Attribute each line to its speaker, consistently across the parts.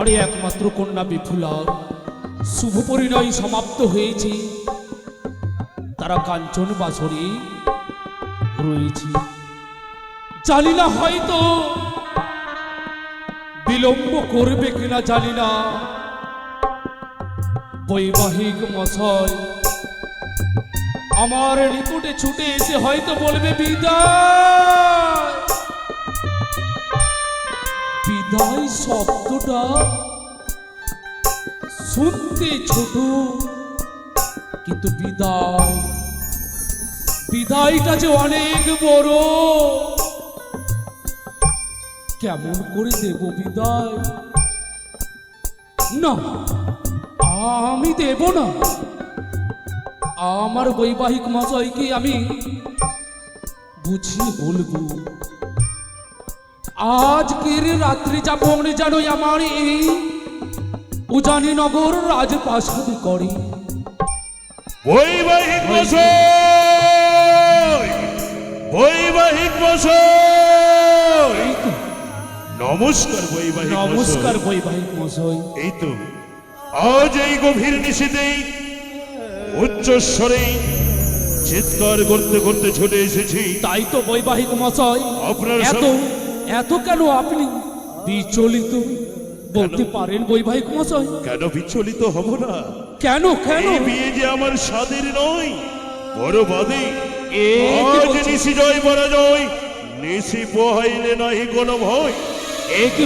Speaker 1: আমারই একমাত্র কন্যা বিপুলার শুভ পরিণয় সমাপ্ত হয়েছে। তারা কাঞ্চন বাসরে রয়েছে। জানি না হয়তো বিলম্ব করবে কিনা জানি না। বৈবাহিক মশাই আমার নিকটে ছুটে এসে হয়তো বলবে বিদায়। বিদায় শব্দটা শুনতে ছোট, কিন্তু বিদায়টা যে অনেক বড়। কেমন করে দেব বিদায়? না, আমি দেব না। আমার বৈবাহিক মশাইকে আমি বুঝিয়ে বলবো, আজকের রাত্রি যাপন যেন আমার এই উজানিনগর রাজপ্রাসাদে করে।
Speaker 2: বৈবাহিক মশাই, বৈবাহিক মশাই, নমস্কার বৈবাহিক মশাই।
Speaker 1: নমস্কার বৈবাহিক মশাই।
Speaker 2: এই তো আজ এই গভীর নিশীথেই উচ্চস্বরে চিৎকার করতে করতে ছুটে এসেছি।
Speaker 1: তাই তো বৈবাহিক মশাই,
Speaker 2: আপনার
Speaker 1: এত কেন আপনি বিচলিত বলতে পারেন বৈবাহিক মশাই?
Speaker 2: কেন বিচলিত হব না?
Speaker 1: কেন কেন?
Speaker 2: এই বিয়ে যে আমার স্বাদের নয়, বড় বাদে।
Speaker 1: আজ
Speaker 2: নিশি জয় পরাজয়, নিশি পোহাইলে নাহি কোনো ভয়।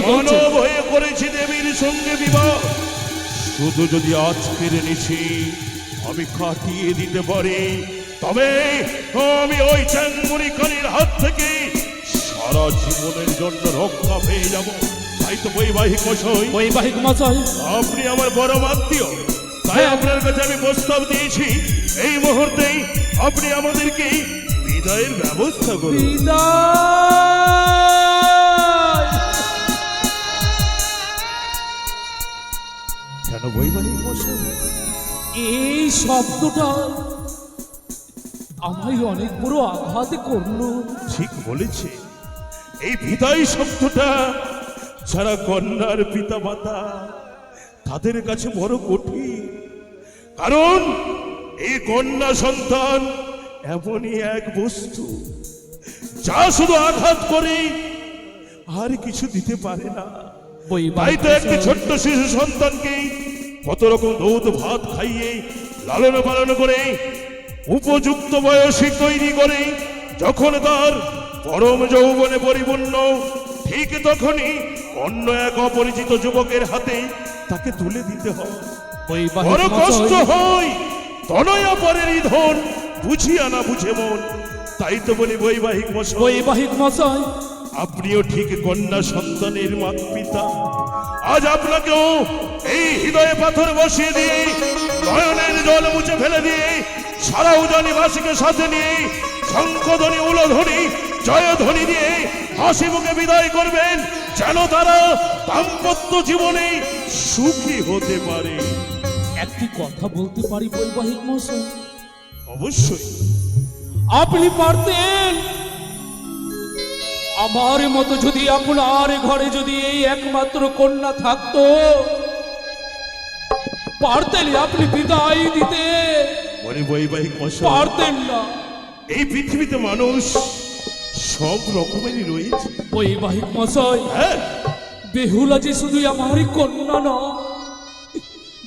Speaker 2: কোনো ভয়ে করেছি দেবীর সঙ্গে বিবাহ। শুধু যদি আজকের নিশি আমি কাটিয়ে দিতে পারি, তবে আমি ওই চ্যাংমুড়িকারীর হাত থেকে সারা জীবনের জন্য রক্ষা পেয়ে যাব। তাই তো বৈবাহিক মশাই,
Speaker 1: বৈবাহিক মশাই,
Speaker 2: আপনি আমার বড় আত্মীয়, তাই আপনার কাছে আমি প্রস্তাব দিয়েছি, এই মুহূর্তেই আপনি আমাদেরকে বিদায়ের ব্যবস্থা করুন। কেন বৈবাহিক মশাই?
Speaker 1: এই শব্দটা আমায় অনেক বড় আঘাত করলো।
Speaker 2: ঠিক বলেছে। এই বিদায় শব্দটা যারা কন্যার পিতা মাতা তাদের কাছে বড় কঠিন। কারণ এই কন্যা সন্তান এমনই এক বস্তু যা শুধু আঘাত করে আর কিছু দিতে পারে না। তাই তো একটি ছোট্ট শিশু সন্তানকে কত রকম দুধ ভাত খাইয়ে লালন পালন করে উপযুক্ত বয়সে তৈরি করে যখন তার পরম যৌবনে পরিপূর্ণ, ঠিক তখনই অন্য এক অপরিচিত যুবকের হাতে তাকে তুলে দিতে হয়। বড় কষ্ট হয়। তনয়া পরেরই ধন, বুঝিয়া না বুঝে মন। তাই তো বলি বৈবাহিক মশাই,
Speaker 1: বৈবাহিক মশাই,
Speaker 2: আপনিও ঠিক কন্যা সন্তানের পিতা। আজ আপনাকেও এই হৃদয়ে পাথর বসিয়ে দিয়ে, নয়নের জল মুছে ফেলে দিয়ে, সারা উজানিবাসীকে সাথে নিয়ে শঙ্খধ্বনি উলধ্বনি জয়ধ্বনি দিয়ে হাসি মুখে বিদায় করবেন, যেন তারা দাম্পত্য জীবনে সুখী হতে পারে।
Speaker 1: একটি কথা বলতে পারি বৈবাহিক মশাই?
Speaker 2: অবশ্যই।
Speaker 1: আপনি পারতেন আমার মতো, যদি আপনার ঘরে যদি এই একমাত্র কন্যা থাকতো, পারতেন আপনি বিদায় দিতে?
Speaker 2: বৈবাহিক মশাই,
Speaker 1: পারতেন না।
Speaker 2: এই পৃথিবীতে মানুষ সব রকমেরই রয়েছে।
Speaker 1: বৈবাহিক মশাই, বেহুলা যে শুধু আমারই কন্যা নয়,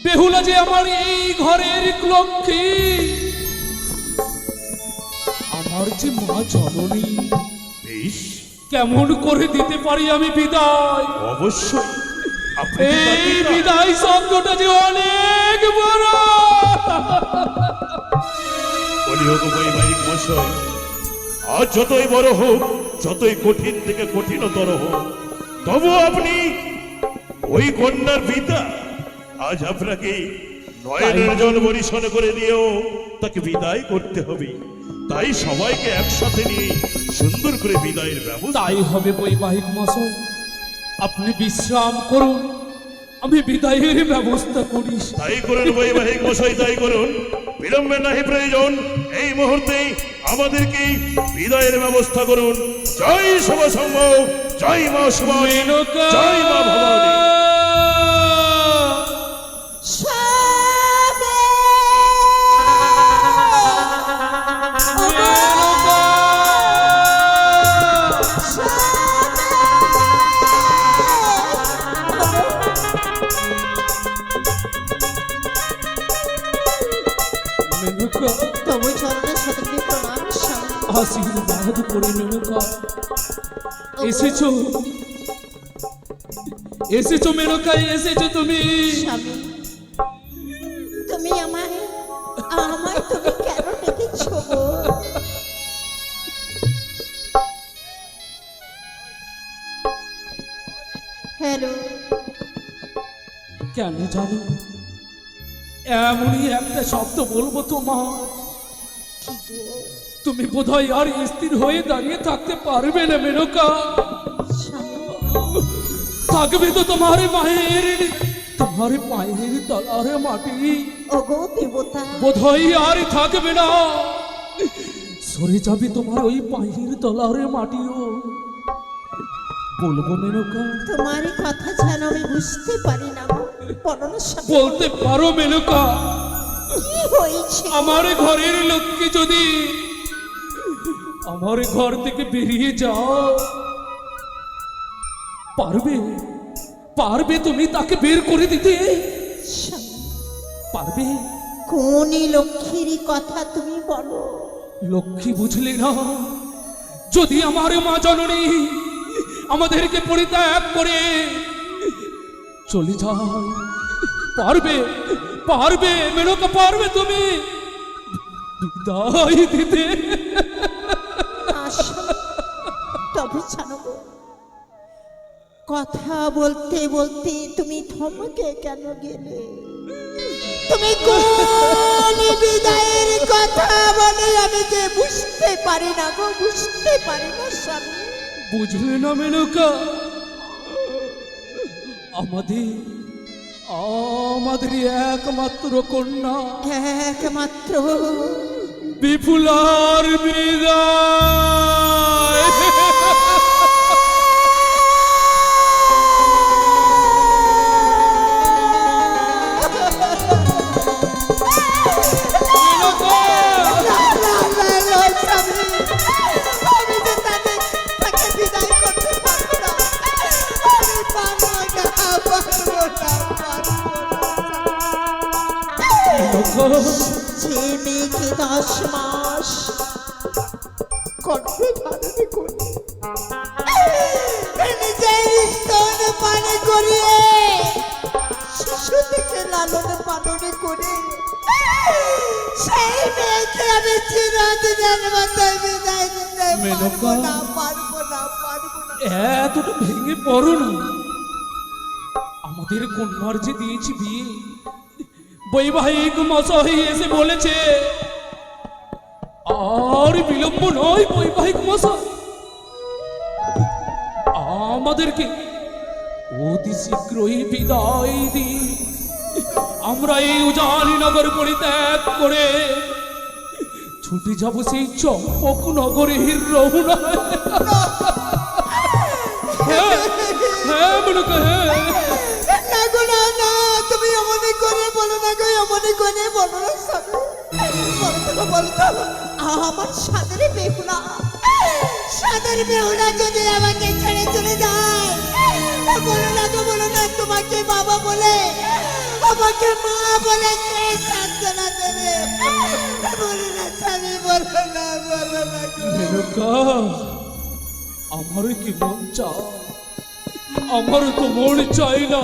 Speaker 1: বেহুলা যে আমার এই ঘরের লক্ষ্মী, আমার যে মা জননী।
Speaker 2: বেশ,
Speaker 1: কেমন করে দিতে পারি আমি বিদায়?
Speaker 2: অবশ্যই।
Speaker 1: এই বিদায় শব্দটা যে অনেক বড়।
Speaker 2: বৈবাহিক মশাই, আজ যতই বড় হোক, যতই কঠিন থেকে কঠিনতর হোক, তবু আপনি ওই কন্যার পিতা। আজ আপনাকে নয়নের জল বরিশন করে দিয়েও তাকে বিদায় করতে হবে। তাই সবাইকে একসাথে নিয়ে সুন্দর করে বিদায়ের ব্যবস্থা।
Speaker 1: তাই হবে বৈবাহিক মশাই, আপনি বিশ্রাম করুন, আমি বিদায়ের ব্যবস্থা করি।
Speaker 2: তাই করুন বৈবাহিক মশাই, তাই করুন। বিলম্বের নাহি প্রয়োজন। এই মুহূর্তে আমাদেরকে বিদায়ের ব্যবস্থা করুন। জয় শুভ সম্ভব, জয় মা শিবানী, জয় মা ভবানী।
Speaker 1: আশীর্বাদ করে মেনকা। এসেছো এসেছো মেনকা, এসেছো তুমি।
Speaker 3: স্বামী, তুমি আমায় আমায় তুমি কেন ডেকেছো গো? হ্যালো,
Speaker 1: কেন জানো, এমনই একটা শব্দ বলবো তোমার, তুমি বোধহয় আর স্থির হয়ে দাঁড়িয়ে থাকতে পারবে না মেনকা।
Speaker 3: স্বামী,
Speaker 1: থাকবে তো তোমার পায়ের তলার মাটি,
Speaker 3: ওগো দেবতা,
Speaker 1: বোধহয় আর থাকবে না। সরে যাবে তোমার ওই পায়ের তলার মাটিও। বলবো মেনকা?
Speaker 3: তোমার কথা যেন আমি বুঝতে পারি না গো। বলো না স্বামী,
Speaker 1: বলতে পারো মেনকা?
Speaker 3: কি হয়েছে?
Speaker 1: আমার ঘরের লোককে যদি আমার ঘর থেকে বেরিয়ে যাও, পারবে পারবে তুমি তাকে বের করে দিতে?
Speaker 3: স্বামী,
Speaker 1: পারবে?
Speaker 3: কোন লক্ষ্মীর কথা তুমি বলো?
Speaker 1: লক্ষ্মী বুঝলে না? যদি আমার মা জননী আমাদেরকে পরিত্যাগ করে চলে যায়, পারবে পারবে মেনকা, পারবে তুমি বিদায় দিতে?
Speaker 3: আসলে তবে জানো গো, কথা বলতে বলতে তুমি থমকে কেন গেলে? তুমি কোন বিদায়ের কথা বলে আমি যে বুঝতে পারি না গো, বুঝতে পারি না স্বামী।
Speaker 1: বুঝলে না মেনকা? আমাদের আমাদের একমাত্র কন্যা
Speaker 3: একমাত্র
Speaker 1: বিপুলার বিদায়।
Speaker 3: আমি যে তাকে বিদায় করতে পারবো না, আমি পারবো না, পারবো না, যে মেয়েকে 10 মাস গর্ভে ধারণ করে নিজের স্তন পান করিয়ে শিশু থেকে লালন পালন করে সেই মেয়েকে আমি চিরদিনের মতো বিদায় দিতে পারবো না, পারবো না, পারবো না।
Speaker 1: এতটা ভেঙে পড়ো না। আমাদের কন্যার যে দিয়েছি বিয়ে, বৈবাহিক মশাই এসে বলেছে আর বিলম্ব নয়। বৈবাহিক মশাই আমাদেরকে অতি শীঘ্রই বিদায় দিই। আমরা এই উজানিনগর পরিত্যাগ করে ছুটে যাব সেই চম্পক নগরের রওনায়। হ্যাঁ হ্যাঁ মেনকা, হ্যাঁ।
Speaker 3: না গো, না, না, তুমি অমনি করে বলো না গো, অমনি করে বলো না স্বামী। বলতো আমার সাদের বেহুলা, সাদের বেহুলা যদি আমাকে ছেড়ে চলে যায়, বলো না গো, বলো না, তোমাকে বাবা বলে আমাকে মা বলে কে সান্ত্বনা দেবে? বলো না স্বামী, বলো না, বলো না গো।
Speaker 1: মেনকা, আমার কি মন চায়? আমার তো মন চাই না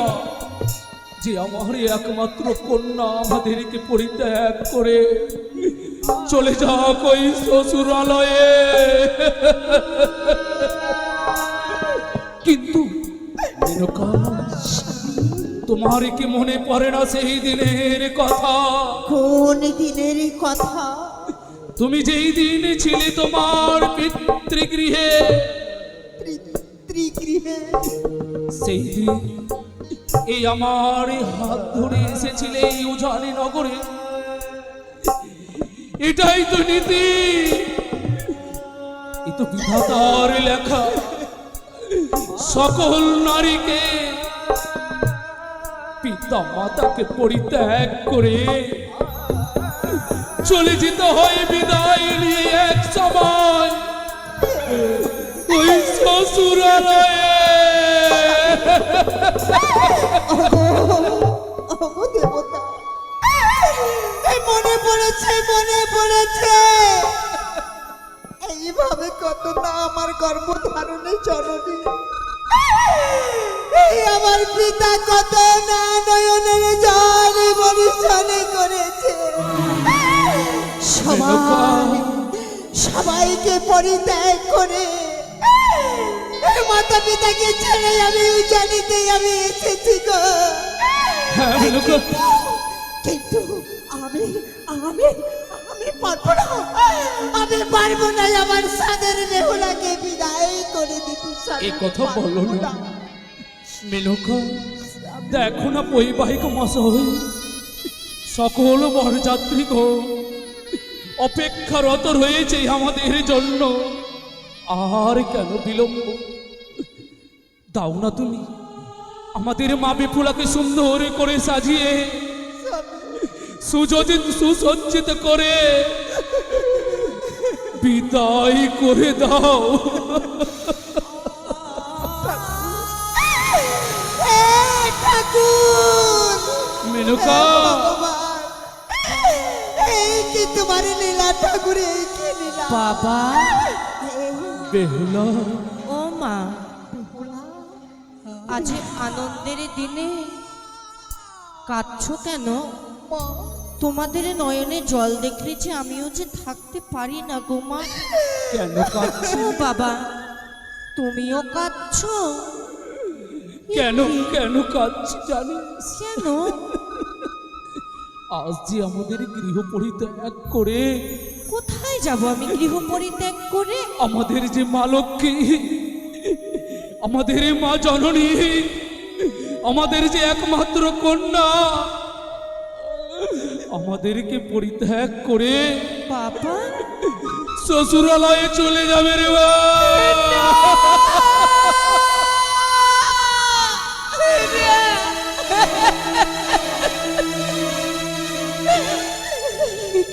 Speaker 1: যে আমার একমাত্র কন্যা আমাদেরকে পরিত্যাগ করে চলে যাক ওই শ্বশুরালয়ে। কিন্তু মেনকা, তোমার কি মনে পড়ে না সেই দিনের কথা?
Speaker 3: কোন দিনের কথা?
Speaker 1: তুমি যেই দিন ছিলে তোমার পিতৃগৃহে,
Speaker 3: ত্রিগৃহে
Speaker 1: সেই দিন এই আমার হাত ধরে এসেছিলে এই উজানি নগরে। এটাই তো নীতি, এ তো বিধাতার লেখা। সকল নারীকে পিতা মাতাকে পরিত্যাগ করে চলে যেতে হয় বিদায় নিয়ে এক সময় ওই শ্বশুরালয়ে।
Speaker 3: ওগো দেবতা, এই মনে পড়েছে, মনে পড়েছে। এই আমার গর্ভধারণে জননী। এই আমার পিতা কত না নয়নের জল বরিশনে করেছে, সবাইকে পরিত্যাগ করে মাতা পিতাকে ছেড়ে আমি উজানিতে আমি এসেছি গো।
Speaker 1: হ্যাঁ মেনকা,
Speaker 3: কিন্তু আমি আমি আমি পারবো না, আমি পারবো না আমার সাদের বেহুলাকে বিদায় করে দিতে।
Speaker 1: এই কথা বলো না মেনকা। দেখো না বৈবাহিক মশাই, সকল বরযাত্রীগণ অপেক্ষারত রয়েছে আমাদের জন্য। আর কেন বিলম্ব? দাও না তুমি আমাদের মা বিপুলাকে সুন্দর করে সাজিয়ে সুসজ্জিত করে বিদায় করে দাও।
Speaker 3: ঠাকুর
Speaker 1: মেনকা,
Speaker 3: এই কি তোমার লীলা ঠাকুর, এই কি লীলা?
Speaker 4: বাবা,
Speaker 1: বেহুলা,
Speaker 4: ও মা, আজ আনন্দের দিনে কাঁদছো কেন? তোমাদের নয়নে জল দেখলে যে আমিও যে থাকতে পারি না গো মা।
Speaker 1: কেন কাঁদছো?
Speaker 4: ও বাবা, তুমিও কাঁদছো
Speaker 1: কেন কেন কাঁদছি জানিস?
Speaker 4: কেন?
Speaker 1: আজ যে আমাদের গৃহ পরিত্যাগ করে
Speaker 4: কোথায় যাব আমি গৃহ পরিত্যাগ করে?
Speaker 1: আমাদের যে মা লক্ষ্মী, আমাদের মা জননী, আমাদের যে একমাত্র কন্যা আমাদেরকে পরিত্যাগ করে
Speaker 4: বাবা,
Speaker 1: শ্বশুরালয়ে চলে যাবে রে মা।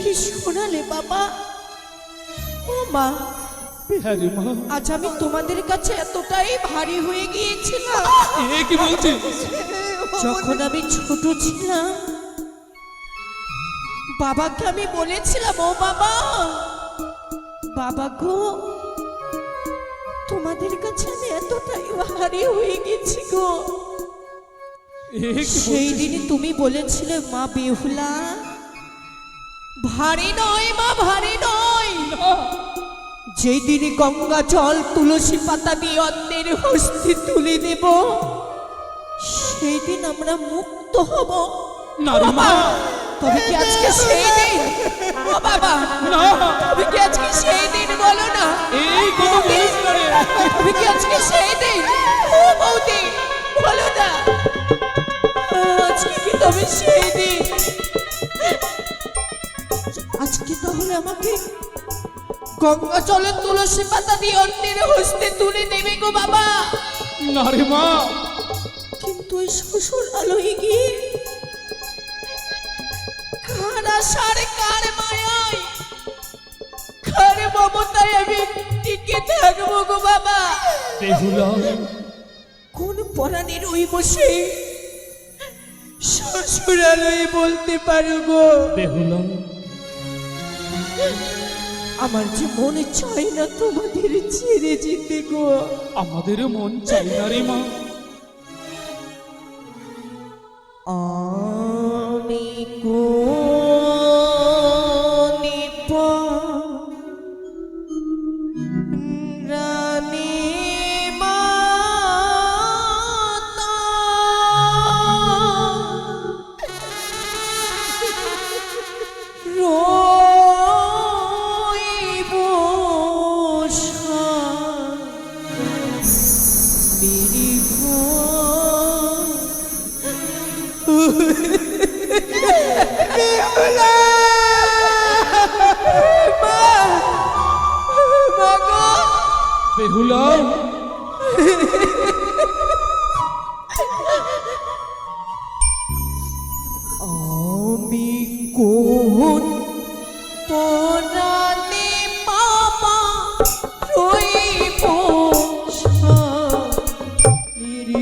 Speaker 4: কি শোনালে বাবা? ও মা,
Speaker 1: হ্যাঁ রে মা।
Speaker 4: আজ আমি তোমাদের কাছে এতটাই ভারী হয়ে গিয়েছিলাম।
Speaker 1: এ কি বলছিস?
Speaker 4: যখন আমি ছোট ছিলাম বাবাকে আমি বলেছিলাম, ও বাবা, বাবা গো, তোমাদের কাছে আমি এতটাই ভারী হয়ে গেছি গো।
Speaker 1: এ কি
Speaker 4: সেই
Speaker 1: বলছিস?
Speaker 4: দিনই তুমি বলেছিলে, মা বেহুলা, ভারী নয় মা, ভারী নয়।
Speaker 1: না,
Speaker 4: যেই দিনই গঙ্গা জল তুলসী পাতা দিয়ে অন্যের হস্তে তুলে দেব, সেই দিন আমরা মুক্ত হব।
Speaker 1: না রে মা।
Speaker 4: তবে কি আজকে সেই দিন? ও বাবা,
Speaker 1: না,
Speaker 4: তবে কি আজকে সেই দিন? বলো না,
Speaker 1: এই কথা বলিস না রে।
Speaker 4: তবে কি আজকে সেই দিন? ও বৌদি, বলো না, আজকে কি তবে সেই দিন? আজকে তাহলে আমাকে গঙ্গা জলের তুলসী পাতা দিয়ে অন্যের হস্তে তুলে দেবে গো বাবা।
Speaker 1: না রে মা।
Speaker 4: কিন্তু ওই শ্বশুর আলোয় গিয়ে কার আশার, কার মায়ায়, কার মমতায় আমি টিকে থাকবো গো বাবা?
Speaker 1: বেহুলা,
Speaker 4: কোন পরাণের ওই বসে শ্বশুর আলোয় বলতে পারো গো?
Speaker 1: বেহুলা,
Speaker 4: আমার যে মনে চাই না তোমাদের ছেড়ে যেতে গো।
Speaker 1: আমাদের মন চাই না রে মা।
Speaker 4: আমি কোনি রানী মাতা রইব মেরি
Speaker 3: বেহুলা,
Speaker 1: বেহুলা,
Speaker 4: আমি কোন পরাণে বাবা রইব মেরি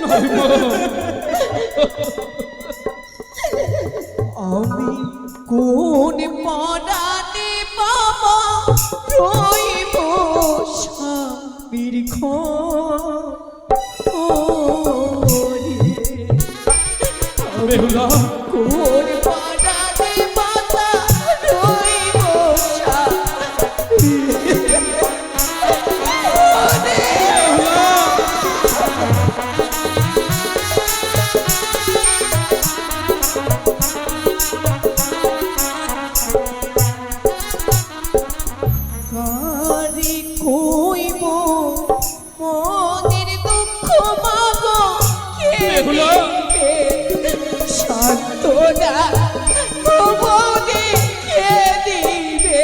Speaker 1: নাই মা,
Speaker 4: আমি কোন পরাণে বাবা রইব স্বামীর ঘরে।
Speaker 1: বেহুলা
Speaker 4: কোন পরাণে বাবা রইব স্বামীর ঘরে। কারে কইব মনের দুঃখ মাগো কে
Speaker 1: বেহুলা।
Speaker 4: দিবে সান্ত্বনা মনে কে দিবে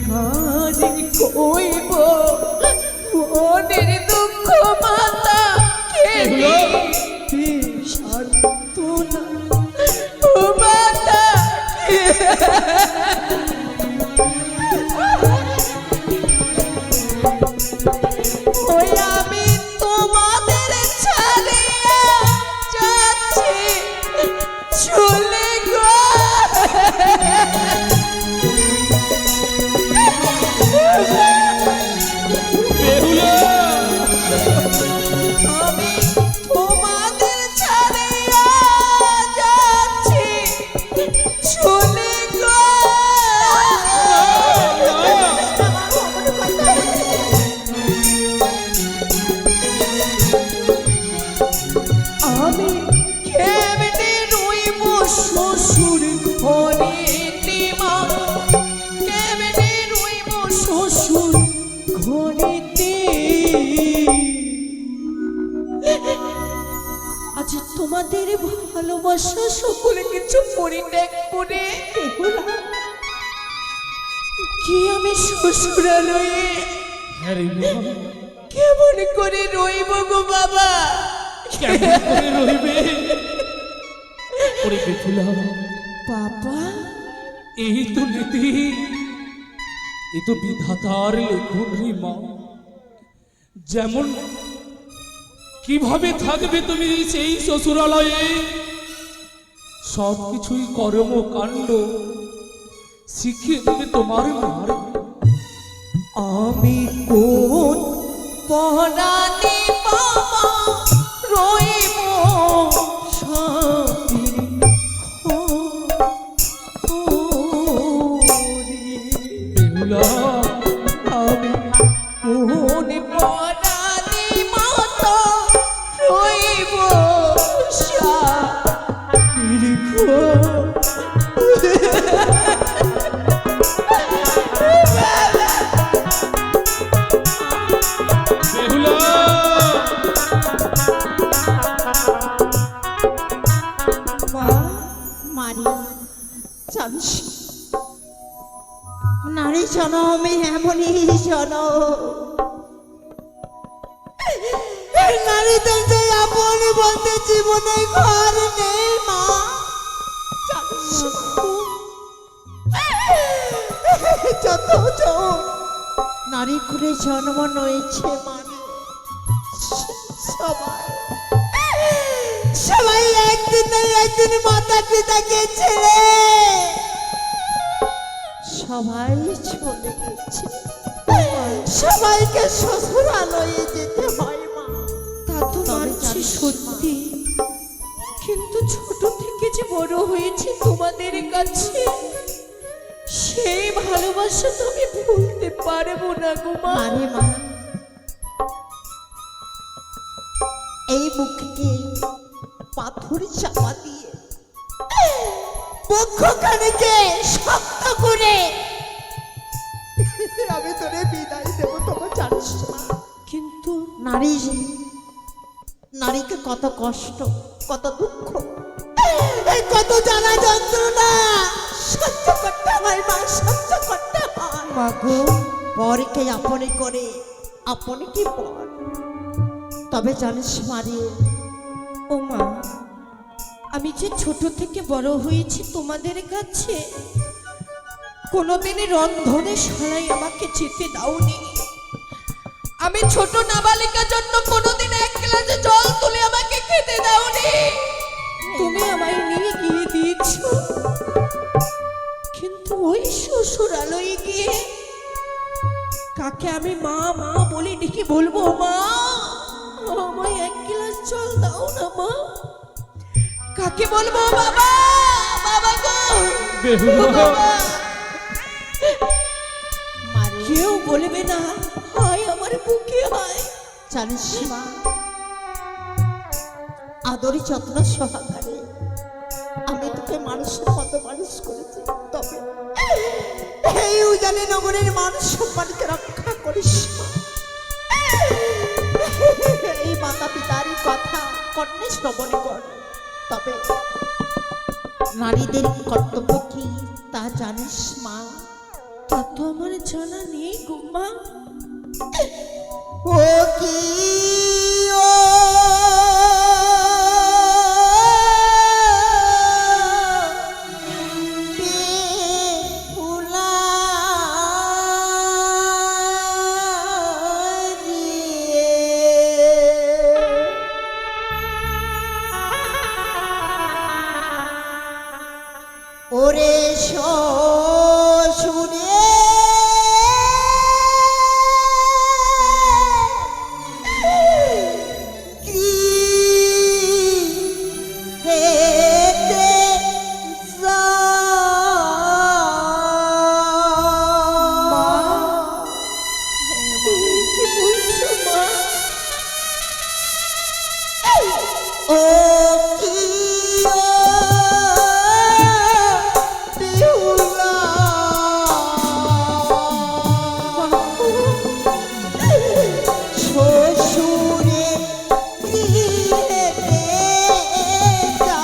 Speaker 4: কারে কইব মনের দুঃখ মাতা কে দিবে সান্ত্বনা মাতা কে ওই আমি তোমাদের ছাড়িয়া যাচ্ছি চলে গো।
Speaker 1: বেহুলা
Speaker 4: আমি তোমাদের ছাড়িয়া যাচ্ছি চলে গো। আমি কেমনে রইব শ্বশুর ঘরে মা, কেমনে রইব শ্বশুর ঘরেতে। আজ তোমাদের ভালোবাসা সকলে কিছু পরিত্যাগ করে কি আমি শ্বশুরালয়ে
Speaker 1: আরে মা,
Speaker 4: কেমন করে রইব গো বাবা?
Speaker 1: কেমন করে রইবে? ওরে বেহুলা,
Speaker 4: বাবা
Speaker 1: এই তো নীতি, এই তো বিধাতার লেখন রে মা। যেমন কিভাবে থাকবে তুমি সেই শ্বশুরালয়ে, সব কিছুই কর্মকাণ্ড শিখিয়ে দেবে তোমার মার।
Speaker 4: আমি কোন পরাণে বাবা রইব স্বামীর ঘরে।
Speaker 1: বেহুলা
Speaker 4: আমি কোন পরাণে মাতা রইব স্বামীর ঘরে।
Speaker 1: বেহুলা
Speaker 3: মা, মারি জানিস নারী জনম এমনই জনম, এই নারীদের যে আপন বলতে জীবনে ঘর নেই মা, জানিস যত নারী করে জন্ম নয়েছে মানে সবাই সবাই একদিন না একদিন মাতা পিতাকে ছেড়ে সবাই চলে গেছে, সবাইকে শ্বশুরালয়ে যেতে হয় মা।
Speaker 4: তা তো মানছি সত্যি, কিন্তু ছোট থেকে যে বড় হয়েছে তোমাদের কাছে, সেই ভালোবাসা তো আমি ভুলতে পারবো না গো মা।
Speaker 3: আরে মা, এই মুখকে পাথর চাপা দিয়ে বক্ষখানিকে শক্ত করে আমি তোরে বিদায় দেবো, তোমার জানিস মা।
Speaker 4: কিন্তু
Speaker 3: নারী নারীকে কত কষ্ট, কত দুঃখ, এই কত জ্বালা যন্ত্রণা সহ্য করতে হয় মা, সহ্য করতে
Speaker 4: মাগো,
Speaker 3: পরকে আপনি করে আপনি কি পর। তবে জানিস মারে,
Speaker 4: ও মা, আমি যে ছোট থেকে বড় হয়েছি তোমাদের কাছে, কোনোদিনই রন্ধনে শালায় আমাকে যেতে দাওনি। আমি ছোট নাবালিকার জন্য কোনোদিন এক গ্লাসে জল তুলে আমাকে খেতে দাওনি। তুমি আমায় নিয়ে গিয়ে দিয়েছো, কিন্তু ওই শ্বশুরালয়ে গিয়ে কাকে আমি মা মা বলে ডেকে বলবো, মা আমায় এক গ্লাস জল দাও না মা? কাকে বলবো, বাবা বাবা গো
Speaker 1: বেহুলা,
Speaker 4: বাবা?
Speaker 3: মারে
Speaker 4: কেউ বলবে না, হায় আমার বুকে হায়।
Speaker 3: জানিস মা, আদরি যত্ন সহকারে আমি তোকে মানুষের মতো মানুষ করেছি। তবে এই উজানি নগরের মানুষ সম্মানকে রক্ষা করিস মা। এই মাতা পিতারই কথা কর্ণে শ্রবণ কর। তবে নারীদের কর্তব্য কি তা জানিস মা?
Speaker 4: তা তো আমার জানা নেই গো মা।
Speaker 3: ও কি ও বেহুলা রে। ওরে শ্বশুরে
Speaker 4: কি বলছো মা?
Speaker 3: ও কি ও বেহুলা শ্বশুরে গৃহেতে যা।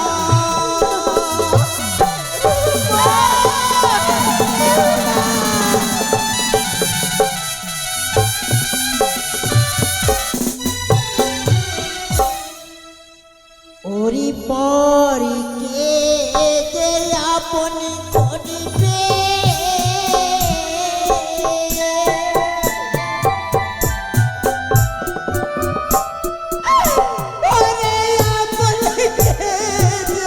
Speaker 3: ওরি পরকে যে আপনি করিবে ওরে আপনকে যে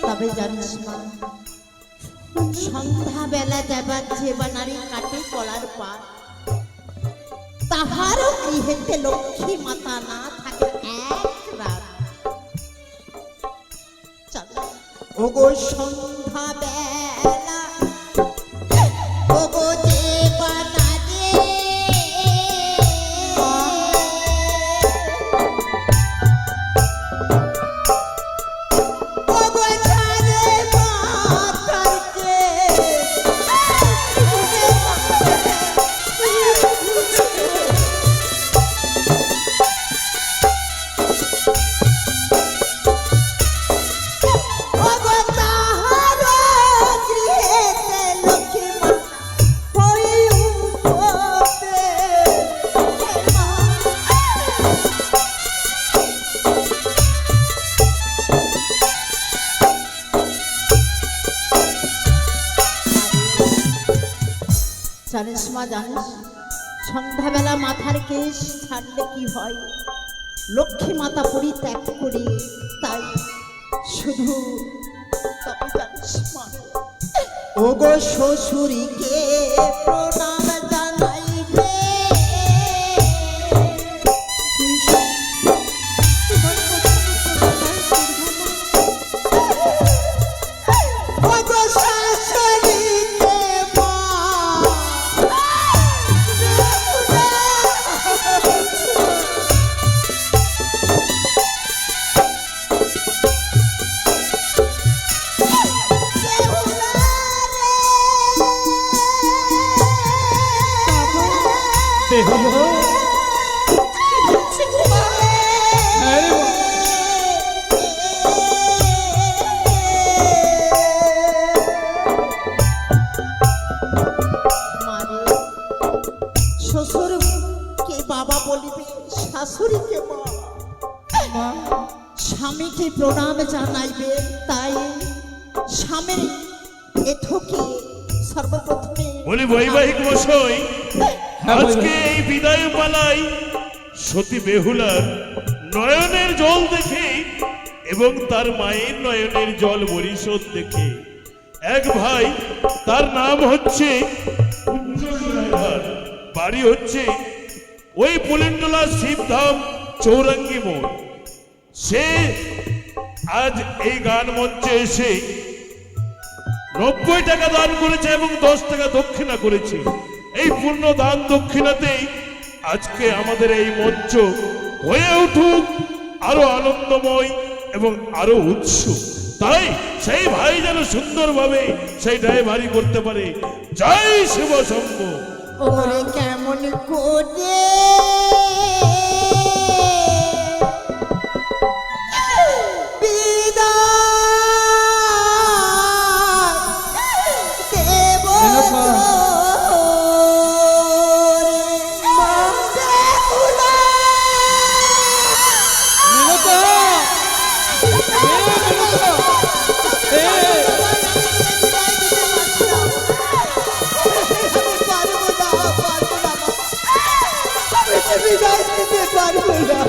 Speaker 3: তবে জানিস মা, সন্ধ্যা বেলা যাবার যে বা নারী কাটে কলার পার, তাহারও গৃহেতে লক্ষ্মী মাতা না থাকে এক রাত। ওগো সন্ধ্যা বেলা ওগো যে বা নারী ওগো ছাড়ে মাতারকে ওগো তাহার গৃহেতে লক্ষ্মী মাতা হই উপতে। জানিস মা, জানিস সন্ধ্যাবেলা মাথার কেশ ছাড়লে কি হয়? লক্ষ্মী মাতা পরিত্যাগ করে, তাই শুধু। তবে জানিস মা, ওগো শ্বশুরকে প্রণাম জানাইবে ওগো শাশুড়িকে মা বেহুলা রে
Speaker 1: বেহুলা হ্যাঁ রে মা।
Speaker 3: মারে শ্বশুর কে বাবা বলিবে, শাশুড়িকে মা। স্বামীকে প্রণাম জানাইবে, তাই স্বামীর এথকে সর্বপ্রথমে
Speaker 2: বলি বৈবাহিক মশাই,
Speaker 1: হ্যাঁ,
Speaker 2: আজকে এই বিদায় পালাই সতী বেহুলার নয়নের জল দেখে এবং তার মায়ের নয়নের জল পরিশোধ দেখে এক ভাই, তার নাম হচ্ছে কুঞ্জনলাল, বাড়ি হচ্ছে ওই পুলিন্ডলা শিবধাম চৌরাঙ্গি মোড়, সে আজ এই গান মঞ্চে এসে 90 টাকা দান করেছে এবং 10 টাকা দক্ষিণা করেছে। এই পূর্ণ দান দক্ষিণাতেই আজকে আমাদের এই মঞ্চ হয়ে উঠুক আরো আনন্দময় এবং আরো উৎসুক। তাই সেই ভাই যেন সুন্দরভাবে সেই ড্রাইভারি করতে পারে। জয় শিব শম্ভু।
Speaker 3: ওরে কেমন করে বিদায় দেব
Speaker 1: মেনকা। মেনকা এ
Speaker 3: বিদায় দিতে পারবো না।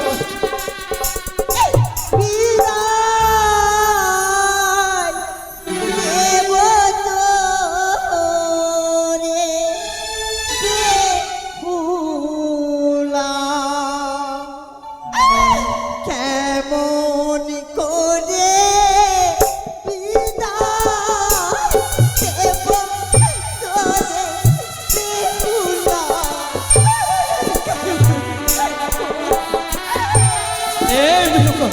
Speaker 3: বিদায় দেব তোরে বেহুলা। কেমন করে বিদায় দেব তোরে বেহুলা।
Speaker 1: এ মেনকা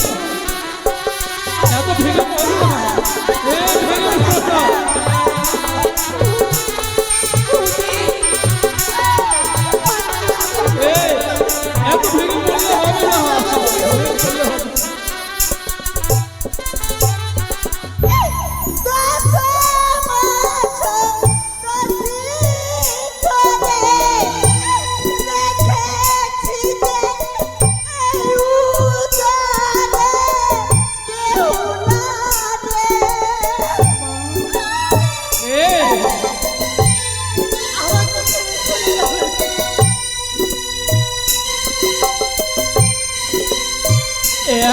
Speaker 1: এত ভেঙে পড়ো না মা। এ ভেঙে পড়ো না। এ এত ভেঙে পড়লে হবে না। ভেঙে পড়লে হবে না।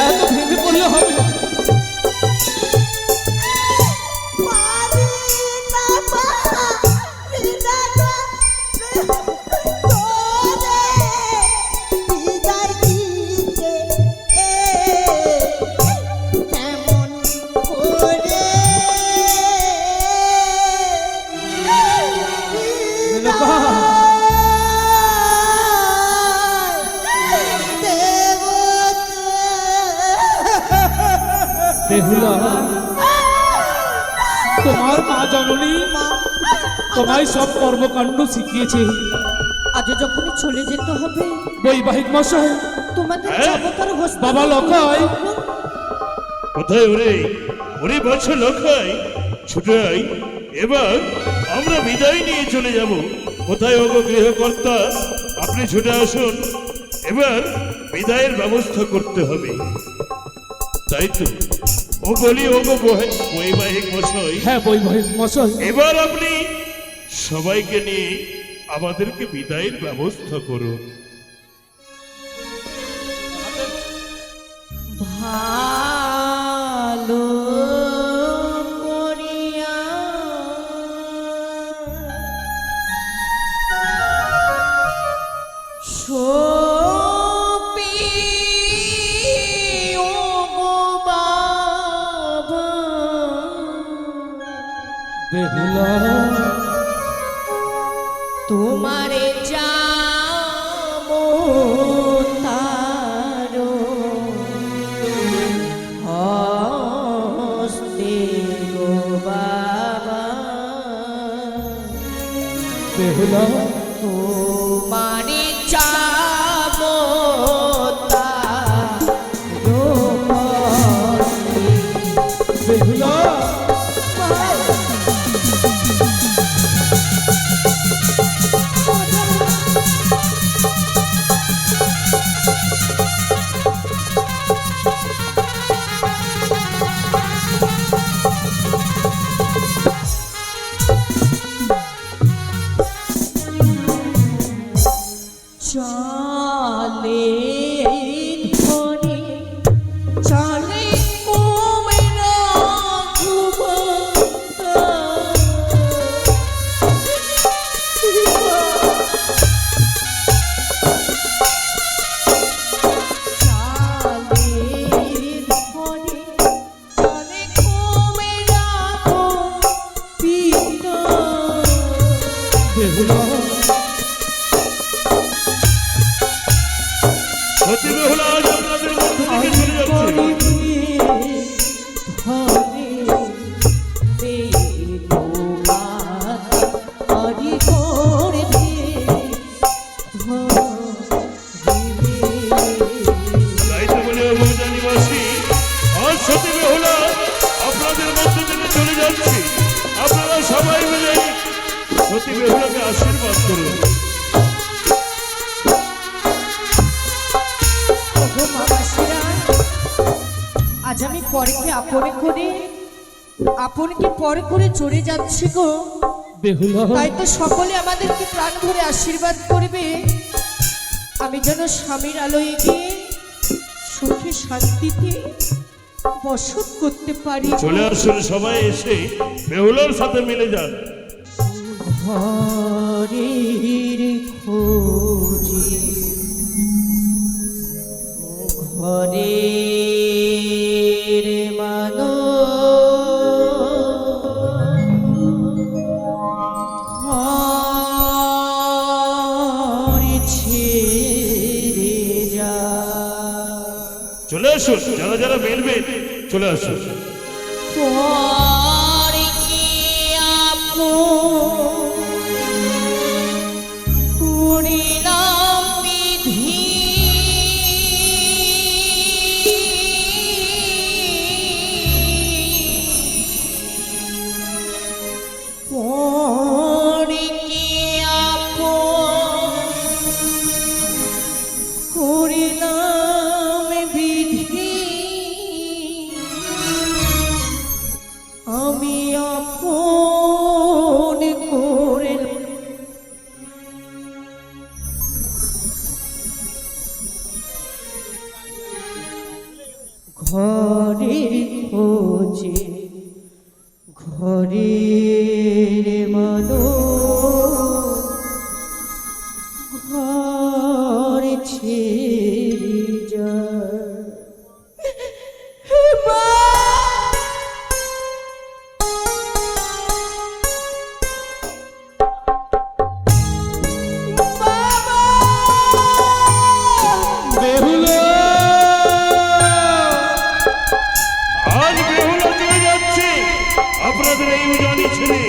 Speaker 1: এত ভেঙে পড়লে হবে না। বেহুলা তোমার মা জননী তোমায় সব কর্মকাণ্ড শিখিয়েছে।
Speaker 4: আজ যখন চলে যেতে হবে
Speaker 1: বৈবাহিক মশাই,
Speaker 4: তোমাদের
Speaker 2: হ্যাঁ?
Speaker 4: চমৎকার হস্ত
Speaker 1: বাবা লখাই
Speaker 2: কোথায় ওরে ওরে বছর লখাই ছুটে আই। এবার আমরা বিদায় নিয়ে চলে যাব। কোথায় ওগো গৃহকর্তা, আপনি ছুটে আসুন। এবার বিদায়ের ব্যবস্থা করতে হবে। তাই তো ও বলি ওগো বৈবাহিক মশাই,
Speaker 1: হ্যাঁ বৈবাহিক মশাই,
Speaker 2: এবার আপনি সবাইকে নিয়ে আমাদেরকে বিদায়ের ব্যবস্থা করুন।
Speaker 4: ভালো করিয়া সপিও গো বাবা।
Speaker 1: বেহুলা
Speaker 4: তোমারে যাবো তারো হস্তে গো বাবা।
Speaker 1: বেহুলা
Speaker 4: তোমারে
Speaker 1: বেহুলা
Speaker 4: চলে ধরে চলে কোমরা
Speaker 1: বেহুলা
Speaker 2: সতী বেহুলা আজ আপনাদের মধ্য থেকে চলে যাচ্ছে। তাই তো বলে অবৈধা নিবাসী আজ সতী বেহুলা আপনাদের মধ্য থেকে চলে যাচ্ছে। আপনারা সবাই মিলে সতী বেহুলাকে আশীর্বাদ করুন।
Speaker 4: আজ আমি পরকে আপনকে পর করে চলে যাচ্ছি গো।
Speaker 1: বেহুলা
Speaker 4: তাই তো সকলে আমাদেরকে প্রাণ ভরে আশীর্বাদ করবে, আমি যেন স্বামীর আলোয় গিয়ে সুখে শান্তিতে বসত করতে পারি।
Speaker 2: চলে আসুন সবাই, এসে বেহুলার সাথে মিলে যান।
Speaker 4: ঘরের খোঁজে ঘরের মানো ছেড়ে যা।
Speaker 2: চলে আসুন, যারা যারা মিলবে চলে আসুন।
Speaker 4: পর কি আপন করিলাম বিধি, পর কি আপন করিলাম বিধি, আমি আপন করে ঘরের খোঁজে ঘরের মানো ঘর ছেড়ে যা।
Speaker 1: বেহুলা
Speaker 2: আজ বেহুলা চলে যাচ্ছে, আপনাদের এই জানি ছেলে।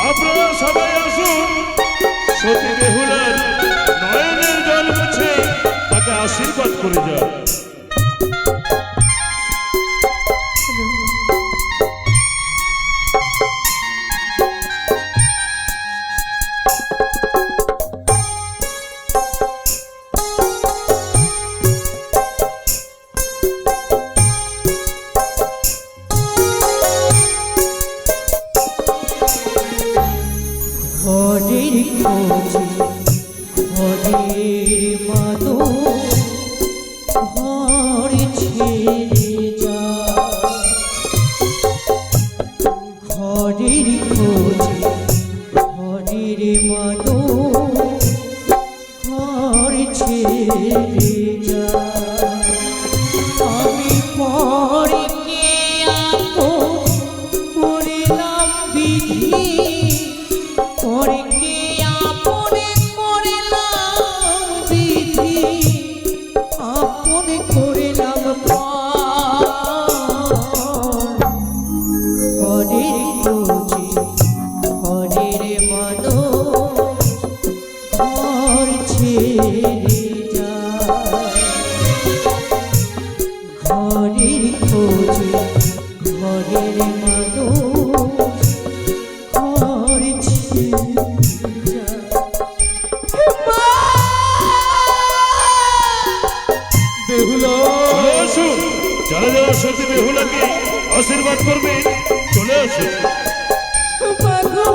Speaker 2: আপনারা সবাই আসুন, সতী বেহুলার নয়নের জল মুছে তাকে আশীর্বাদ করে যান।
Speaker 4: ঘরের খোঁজে ঘরের মানো ঘর ছেড়ে যা। ঘরের খোঁজে ঘরের মানো ঘর ছেড়ে যা। আমি পরকে আপন করিলাম বিধি, পরকে আপন করিলাম বিধি, ঘরের মানুষ ঘর ছেড়ে যায়। মা!
Speaker 1: বেহুলা
Speaker 2: চলে আসুন, যারা যারা সতী বেহুলাকে আশীর্বাদ করবে চলে আসুন।
Speaker 4: মা গো!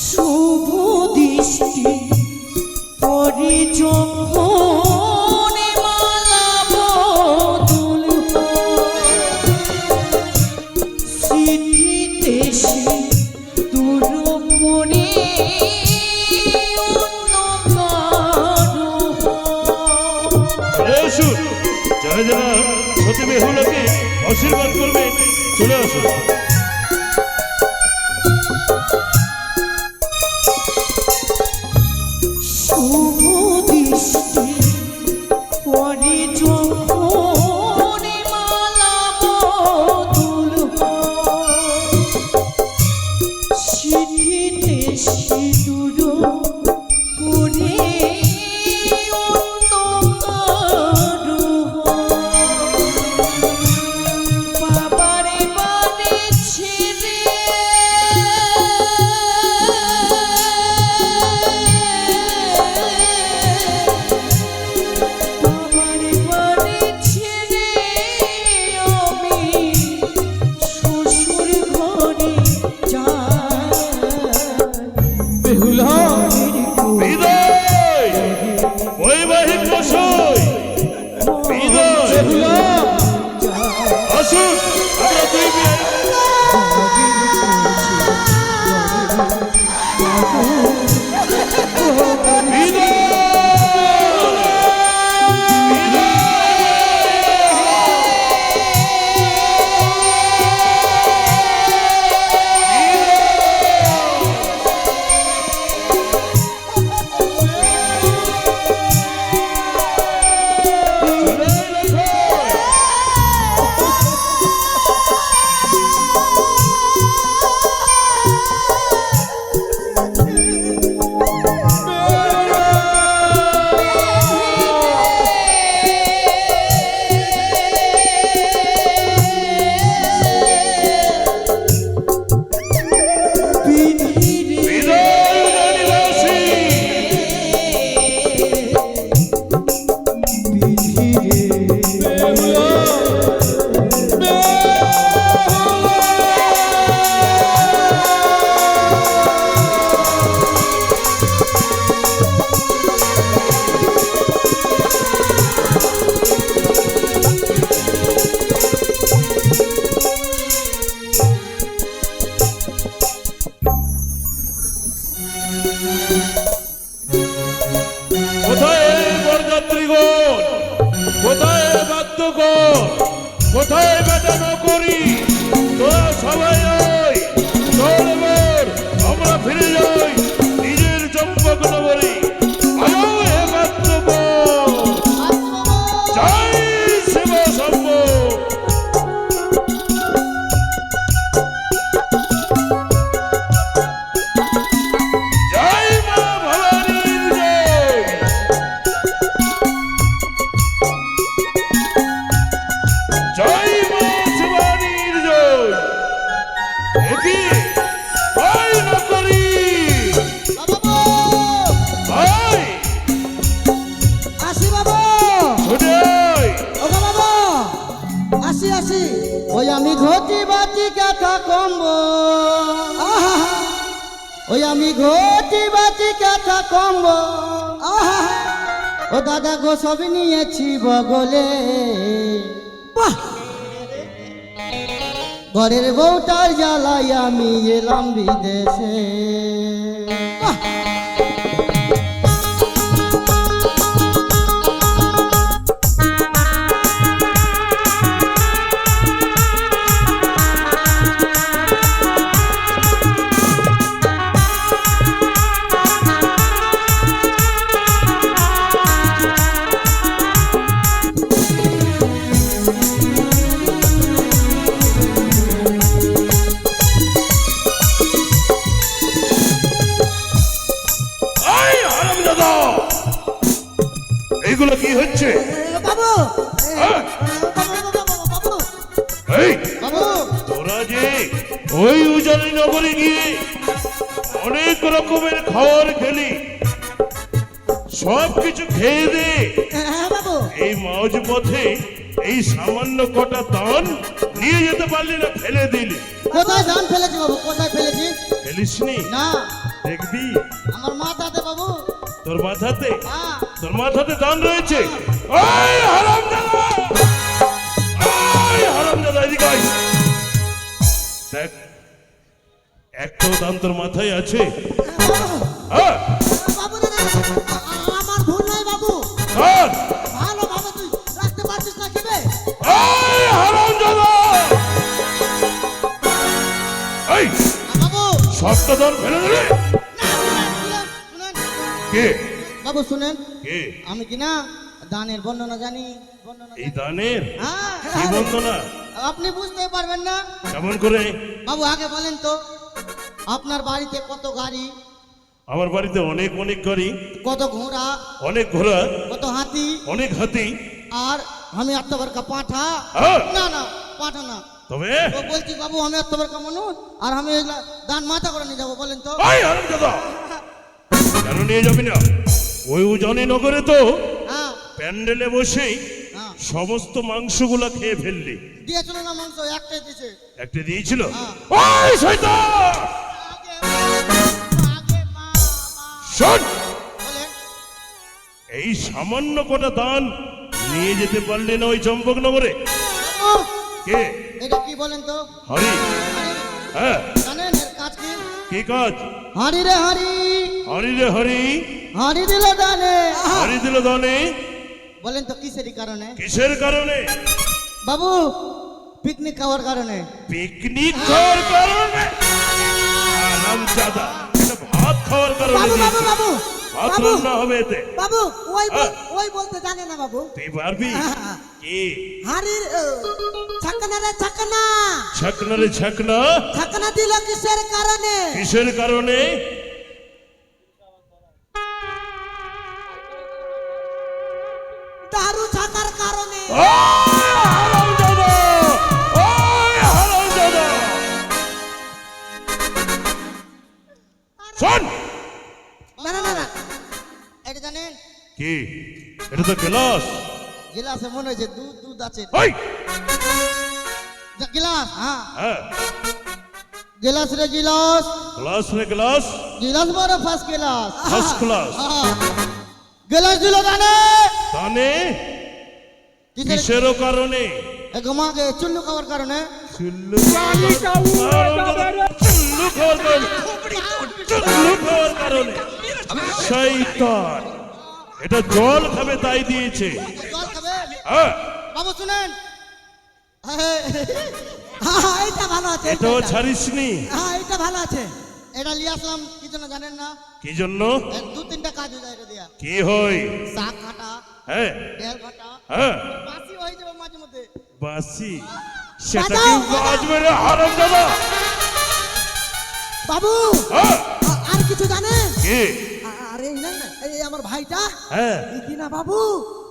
Speaker 4: শুভ দৃষ্টি পরে যখন মালা বদল স্মৃতিতে সে দূর মনে
Speaker 2: চলে আসুন, যারা যারা সতী বেহুলাকে আশীর্বাদ করবে চলে আসুন।
Speaker 4: শুভ দৃষ্টি পরে যখন মালা বদল স্মৃতিতে সিঁদুর করে অন্ধকার বাবারে বাড়ি ছেড়ে বাবারে বাড়ি ছেড়ে আমি শ্বশুর ঘরে যাই।
Speaker 1: বেহুলা
Speaker 2: বিদায় বৈবাহিক মশাই, বিদায়।
Speaker 1: বেহুলা
Speaker 2: আসুন, আমরা দুই মেয়ে কোথায় বাদ্যকর, কোথায় বেটানো করি, তোরা সবাই ওই চল এবার আমরা ফিরে যাই নিজের চম্পকন বলি। আয়ো হে বাদ্যকর, জয় শিব শম্ভু। জয় মা ভবানীর জয়। জয় মা শিবানীর জয়। একই ভাই না করি ভাই
Speaker 3: আসি বাবা,
Speaker 2: ছুটে আয়।
Speaker 3: ওগো বাবা, আসি আসি। ওই আমি ঘটি বাটি কথা কমব, ওই আমি ঘটি বাটি কথা কমব। ও দাদা গো সব নিয়েছি বগলে। বাহ,
Speaker 5: ঘরের বউটার জ্বালাই আমি এলাম বিদেশে। বাহ!
Speaker 2: এই হারামজাদা, এইগুলো কি হচ্ছে?
Speaker 3: বাবু
Speaker 2: হ্যাঁ?
Speaker 3: বাবু
Speaker 2: এই
Speaker 5: বাবু
Speaker 2: তোরা যে ওই উজানি নগরে গিয়ে অনেক রকমের খাবার খেলি, সব কিছু খেয়ে দে।
Speaker 3: হ্যাঁ বাবু
Speaker 2: এই মাঝ পথে এই সামান্য কটা দান নিয়ে যেতে পারলি না, ফেলে দিলি।
Speaker 5: কোথায় ধান ফেলেছি বাবু, কোথায় ফেলেছি?
Speaker 2: ফেলিসনি?
Speaker 5: না,
Speaker 2: দেখবি
Speaker 5: আমার মাথাতে বাবু।
Speaker 2: তোর মাথাতে,
Speaker 5: হ্যাঁ।
Speaker 2: তোর মাথাতে দান রয়েছে। ওই হারামজাদা, ওই হারামজাদা, এদিকে আয়। দেখ, একটাও দান তোর মাথায় আছে? হ্যাঁ,
Speaker 3: বাবু না, না, না, আমার ভুল নয় বাবু,
Speaker 2: দান।
Speaker 3: ভালো ভাবে তুই রাখতে পারছিস না কি রে?
Speaker 2: ওই হারামজাদা, এই
Speaker 5: বাবু
Speaker 2: সবটা দান ফেলে দিলে?
Speaker 5: শুনেন,
Speaker 2: কে
Speaker 5: বাবু শুনেন,
Speaker 2: কে?
Speaker 5: আমি কি না দানের বর্ণনা জানি, বর্ণনা
Speaker 2: এই দানের
Speaker 5: হ্যাঁ,
Speaker 2: কি বন্দনা?
Speaker 5: আপনি বুঝতে পারবেন না
Speaker 2: কেমন করে?
Speaker 5: বাবু। আগে বলেন তো, আপনার বাড়িতে কত গাড়ি,
Speaker 2: আমার বাড়িতে অনেক অনেক গাড়ি,
Speaker 5: কত ঘোড়া,
Speaker 2: অনেক ঘোড়া,
Speaker 5: কত হাতি,
Speaker 2: অনেক হাতি।
Speaker 5: আর আমি এত বড় পাঠা?
Speaker 2: হ্যাঁ।
Speaker 5: না না, পাঠা না।
Speaker 2: তবে
Speaker 5: তো বলছি বাবু, আমি এত বড় মানুষ আর আমি এগুলা দান মাথা করে নিয়ে যাবো, বলেন তো?
Speaker 2: ওই হারামজাদা, কেন নিয়ে যাবি না? ওই উজানি নগরে তো
Speaker 5: হ্যাঁ
Speaker 2: প্যান্ডেলে বসেই
Speaker 5: হ্যাঁ,
Speaker 2: সমস্ত মাংসগুলা খেয়ে ফেললি।
Speaker 5: দিয়েছিল না মাংস? একটাই দিয়েছে।
Speaker 2: একটা দিয়েছিল।
Speaker 5: হ্যাঁ।
Speaker 2: ওই শয়তান,
Speaker 5: আগে মা,
Speaker 2: শোন,
Speaker 5: বলেন।
Speaker 2: এই সামান্য কটা দান নিয়ে যেতে পারলি না ওই চম্পকনগরে?
Speaker 5: বাবু,
Speaker 2: কে?
Speaker 5: এটা কি বলেন তো?
Speaker 2: হরি?
Speaker 5: হাঁড়ি,
Speaker 2: হ্যাঁ,
Speaker 5: জানেন এর কাজ কি?
Speaker 2: কি কাজ?
Speaker 5: হাঁড়ি রে হাঁড়ি,
Speaker 2: হরি রে হরি,
Speaker 5: হাঁড়ি দিল দানে।
Speaker 2: হরি দিল দানে।
Speaker 5: বলেন তো কিসেরই কারণে?
Speaker 2: কিসের কারণে?
Speaker 5: বাবু, পিকনিক খাওয়ার কারণে।
Speaker 2: পিকনিক খাওয়ার কারণে? হারামজাদা, এটা ভাত খাওয়ার কারণে
Speaker 3: বাবু বাবু
Speaker 2: দিয়েছে।
Speaker 3: বাবু
Speaker 2: ভাত
Speaker 3: বাবু
Speaker 2: রান্না হবে এতে।
Speaker 3: বাবু
Speaker 2: হ্যাঁ।
Speaker 3: ওই বলতে জানে না বাবু।
Speaker 2: তুই পারবি? কি?
Speaker 3: হাড়ির ছাকনা রে ছাকনা,
Speaker 2: ছাকনা রে ছাকনা,
Speaker 3: ছাকনা দিল কিসের কারণে?
Speaker 2: কিসের কারণে?
Speaker 3: দারু ছাকার কারণে।
Speaker 2: ওই হারামজাদা, ওই হারামজাদা, শোন।
Speaker 3: না না না না,
Speaker 5: এটা জানেন?
Speaker 2: কি? এটা তো গ্লাস।
Speaker 5: গিলাসে মনে হয়েছে দুধ দুধ আছে।
Speaker 2: ওই
Speaker 5: গিলাস, হ্যাঁ,
Speaker 2: হ্যাঁ,
Speaker 5: গিলাস রে গিলাস,
Speaker 2: গ্লাস রে গ্লাস,
Speaker 5: গিলাস বড় ফার্স্ট গিলাস।
Speaker 2: First class.
Speaker 5: হ্যাঁ। গিলাস দিল দানে।
Speaker 2: দানে
Speaker 5: কিসের?
Speaker 2: কিসেরও কারণে?
Speaker 5: ঘুমাকে চুল্লু খাওয়ার কারণে।
Speaker 2: চুল্লু খাওয়ার কারণে, চুল্লু খাওয়ার কারণে, চুল্লু খাওয়ার কারণে। শয়তান, এটা জল খাবে তাই দিয়েছে।
Speaker 5: জল খাবে?
Speaker 2: হ্যাঁ,
Speaker 5: বাবু শুনেন,
Speaker 3: হ্যাঁ এটা ভালো আছে,
Speaker 2: এটাও ছাড়িসনি।
Speaker 3: হ্যাঁ এটা ভালো আছে।
Speaker 5: এটা নিয়ে আসলাম কি জন্য জানেন না?
Speaker 2: কি জন্য?
Speaker 5: দু তিনটা কাজ হয়ে যায় এটা দিয়া।
Speaker 2: কি হয়?
Speaker 5: শাক কাটা,
Speaker 2: হ্যাঁ,
Speaker 5: তেল কাটা,
Speaker 2: হ্যাঁ,
Speaker 5: বাসি হয়ে যাবে মাঝে মধ্যে।
Speaker 2: বাসি। সেটা কি বাজবে রে হারামজাদা?
Speaker 3: বাবু
Speaker 2: হ্যাঁ,
Speaker 3: আর কিছু জানেন?
Speaker 2: কি?
Speaker 3: আরে এই না এই আমার ভাইটা
Speaker 2: হ্যাঁ,
Speaker 3: এই কিনা বাবু,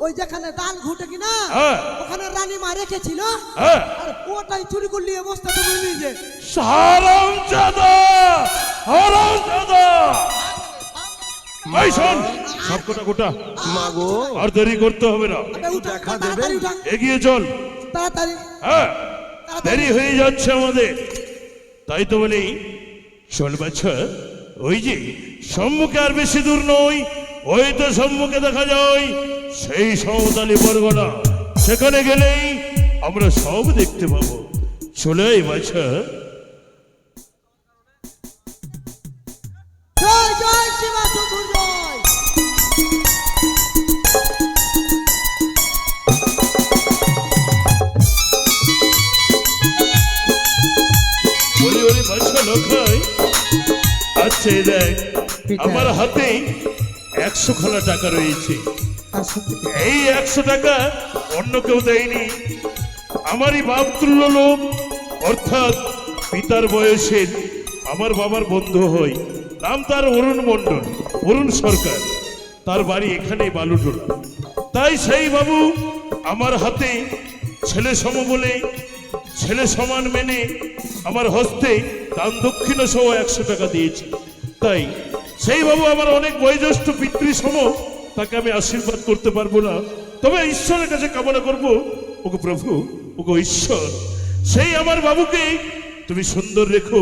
Speaker 3: ওই যেখানে ডাল ঘুটে কিনা
Speaker 2: হ্যাঁ,
Speaker 3: ওখানে রানী মা রেখেছিল,
Speaker 2: হ্যাঁ।
Speaker 3: আর ওটাই চুরি করে নিয়ে বসতে তো বলি যে
Speaker 2: হারামজাদা, হারামজাদা। এই শোন, সব কোটা কোটা,
Speaker 6: মাগো
Speaker 2: আর দেরি করতে হবে না,
Speaker 6: দেখা দেবে?
Speaker 3: তাড়াতাড়ি উঠান,
Speaker 2: এগিয়ে চল।
Speaker 3: তাড়াতাড়ি
Speaker 2: হ্যাঁ, দেরি হয়ে যাচ্ছে আমাদের। তাই তো বলি, চল বাচ্চা, ওই যে সম্মুখে আর বেশি দূর নয়, ওই তো সম্মুখে দেখা যায় সেই সমতালি পরগনা। সেখানে গেলেই আমরা সব দেখতে পাবো। চলে আয় বাছা।
Speaker 5: জয় জয় শিবা শম্ভুর জয়।
Speaker 2: বলি ওরে বাছা লখাই, আচ্ছা এই দেখ আমার হাতে 100 খানা টাকা রয়েছে। এই 100 টাকা অন্য কেউ দেয়নি, আমারই বাপ তুল্য লোক, অর্থাৎ পিতার বয়সের আমার বাবার বন্ধু হয়, নাম তার অরুণ মণ্ডল, অরুণ সরকার, তার বাড়ি এখানে বালুটোলা। তাই সেই বাবু আমার হাতে ছেলে সম বলে, ছেলে সমান মেনে আমার হস্তে দান দক্ষিণা সহ 100 টাকা দিয়েছে। তাই সেই বাবু আমার অনেক বয়োজ্যেষ্ঠ পিতৃ সম, তাকে আমি আশীর্বাদ করতে পারবো না, তবে ঈশ্বরের কাছে কামনা করব, ওগো প্রভু, ওগো ঈশ্বর, সেই আমার বাবুকে তুমি সুন্দর রেখো।